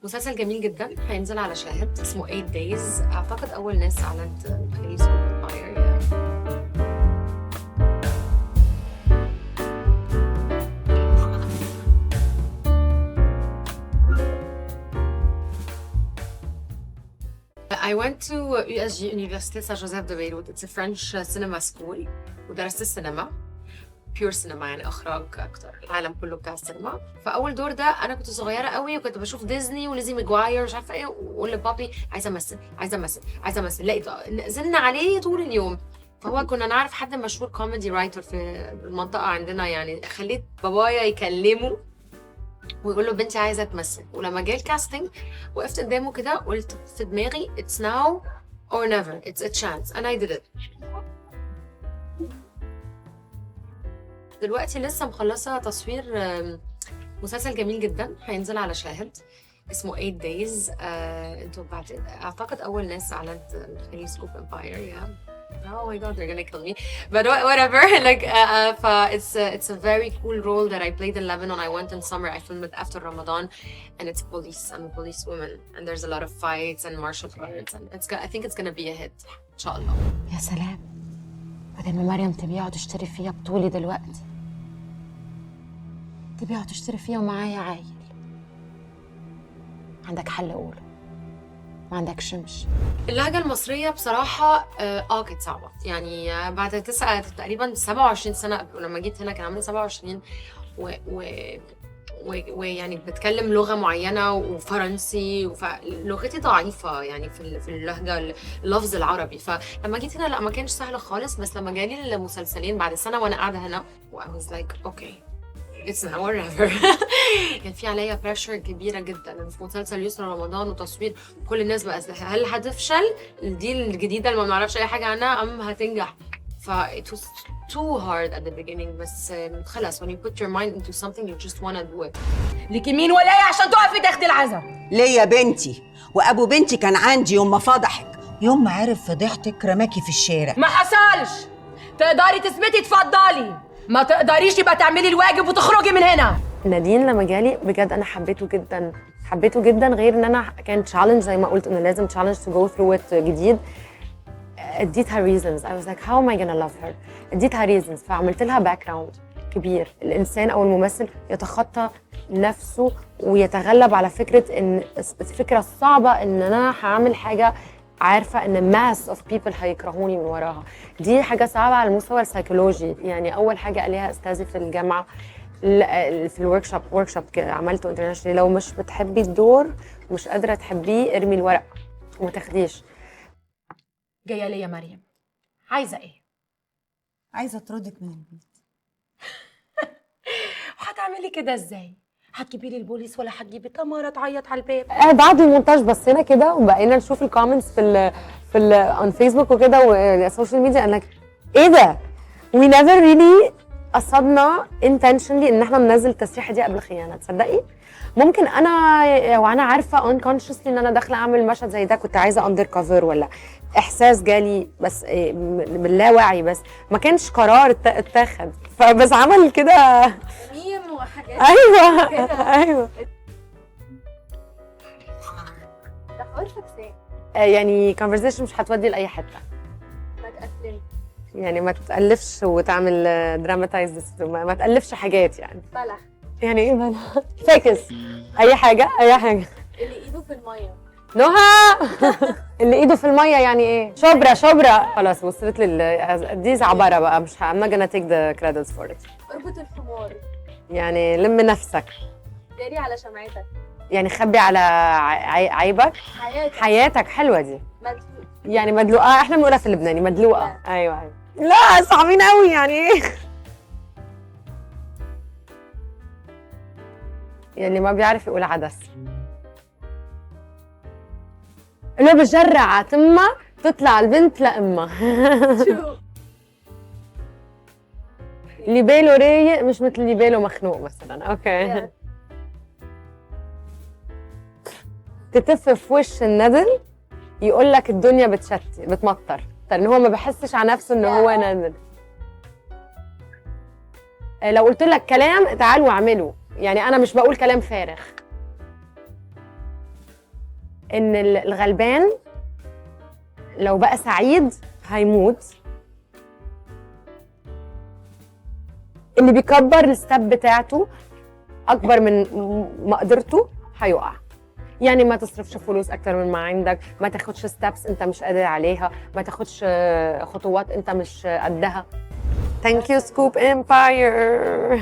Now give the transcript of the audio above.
مسلسل جميل جدا هينزل على شاهد اسمه 8 Days. اعتقد اول ناس اعلنت خليج امباير يعني. I went to USG Université Saint-Joseph de Beyrouth. It's a French cinema school. ودرست السينما بيور سينما، يعني اخراج اكتر، العالم كله بتاع السينما. فاول دور ده انا كنت صغيره قوي وكنت بشوف ديزني وليزي ماجواير مش عارفه ايه، واقول لبابي عايزه امثل عايزه امثل عايزه امثل. لقيت نزلنا عليه طول اليوم. فهو كنا نعرف حد مشهور كوميدي رايتر في المنطقه عندنا، يعني خليت بابايا يكلمه ويقول له بنتي عايزه تمثل. ولما جه الكاستنج وقفت قدامه كده قلت في دماغي it's now or never, it's a chance and I did it. دلوقتي لسه مخلصة تصوير مسلسل جميل جدا هينزل على شاهد اسمه 8 Days. انتوا بعد اعتقد اول ناس اعلنت خليج سكوب امباير. Oh my god, they're gonna kill me. But whatever. Like, it's a very cool role that I played in Lebanon. I went in summer. I filmed it after Ramadan, and it's police. I'm a police woman, and there's a lot of fights and martial arts, and I think it's gonna be a hit. إن شاء الله. يا سلام، بدل ما مريم تبيع وتشتري فيها بطولي دلوقتي تبيع وتشتري فيها ومعايا عايل. عندك حل قوله، ما عندكش مش. اللهجة المصرية بصراحة كانت صعبة يعني. بعد تقريبا 27 سنة ولما جيت هنا كان عندي 27 ويعني بتكلم لغة معينة وفرنسي، فلغتي ضعيفة يعني في اللهجة اللفظ العربي. فلما جيت هنا لا ما كانش سهل خالص، بس لما جالي المسلسلين بعد سنة وانا قاعدة هنا I was like okay it's now or never. كان في عليا بريشر كبيرة جدا في مسلسل يسرا رمضان وتصوير. كل الناس بقى هل هتفشل؟ دي الجديدة اللي ما بنعرفش أي حاجة عنها أم هتنجح؟ it was too hard at the beginning. بس خلاص when you put your mind into something you just wanna do it. ليكي مين ولاية عشان تقفي تاخدي العزا؟ ليه يا بنتي؟ وابو بنتي كان عندي يوم ما فضحك، يوم ما عرف فضيحتك رماكي في الشارع. ما حصلش. تقدري تثبتي اتفضلي، ما تقدريش يبقى تعملي الواجب وتخرجي من هنا. نادين لما جالي بجد انا حبيته جدا حبيته جدا، غير ان انا كان تشالنج زي ما قلت انه لازم تشالنج تو جو ثرو ات جديد. اديتها reasons. I was like how am I gonna love her. اديتها reasons فعملت لها باك جراوند كبير. الانسان او الممثل يتخطى نفسه ويتغلب على فكره ان الفكره الصعبه ان انا هعمل حاجه عارفه ان mass of people هيكرهوني من وراها. دي حاجه صعبه على المستوى السيكولوجي. يعني اول حاجه قاليها استاذي في الجامعه في الورك شوب عملته انترناشونال، لو مش بتحبي الدور ومش قادره تحبيه ارمي الورق وما تاخديش. جايه ليه يا مريم؟ عايزه ايه؟ عايزه اطردك من البيت. وهتعملي كده ازاي؟ هتجيبي لي البوليس ولا هتجيبي تمارة تعيط على الباب؟ بعد المونتاج بصينا كده وبقينا نشوف الكومنتس في ال اون فيسبوك وكده والسوشيال ميديا. انا ايه ده؟ وي نيفر ريلي قصدنا intentionally ان احنا ننزل التسريحه دي قبل خيانه. تصدقي ممكن انا وانا عارفه unconsciously ان انا داخله اعمل مشهد زي ده كنت عايزه اندر كفر، ولا احساس جالي بس من اللاوعي، بس ما كانش قرار اتاخد فبس عمل كده ميم وحاجات. ايوه ايوه. ده حوار فكسان. يعني conversation مش هتودي لاي حته. ما تقفلي يعني ما تألفش وتعمل دراماتايز، ما تألفش حاجات يعني. بلح يعني ايه بلح؟ فاكس اي حاجه اي حاجه. اللي ايده في الميه. نهى اللي ايده في الميه يعني ايه؟ شبرا. خلاص وصلت دي زعبره بقى، مش I'm not gonna take the credits for it. اربط الحمار. يعني لم نفسك، داري على شمعتك. يعني خبي على عيبك. حياتك حلوه دي. مدلوق. يعني مدلوقه، احنا بنقولها في اللبناني مدلوقه. ايوه لا صعبين قوي يعني ايه. يعني ما بيعرف يقول عدس. اللي بجرع على تمها تطلع البنت لأمها. شو؟ اللي باله رايق مش مثل اللي باله مخنوق مثلا. اوكي. تتف في وش الندل يقول لك الدنيا بتمطر، لان هو ما بحسش على نفسه ان هو ندل. لو قلت لك كلام تعال واعمله، يعني انا مش بقول كلام فارغ. ان الغلبان لو بقى سعيد هيموت، اللي بيكبر الستاب بتاعته اكبر من مقدرته هيقع. يعني ما تصرفش فلوس اكتر من ما عندك، ما تاخدش ستابس انت مش قادر عليها، ما تاخدش خطوات انت مش قدها. Thank you Scoop Empire.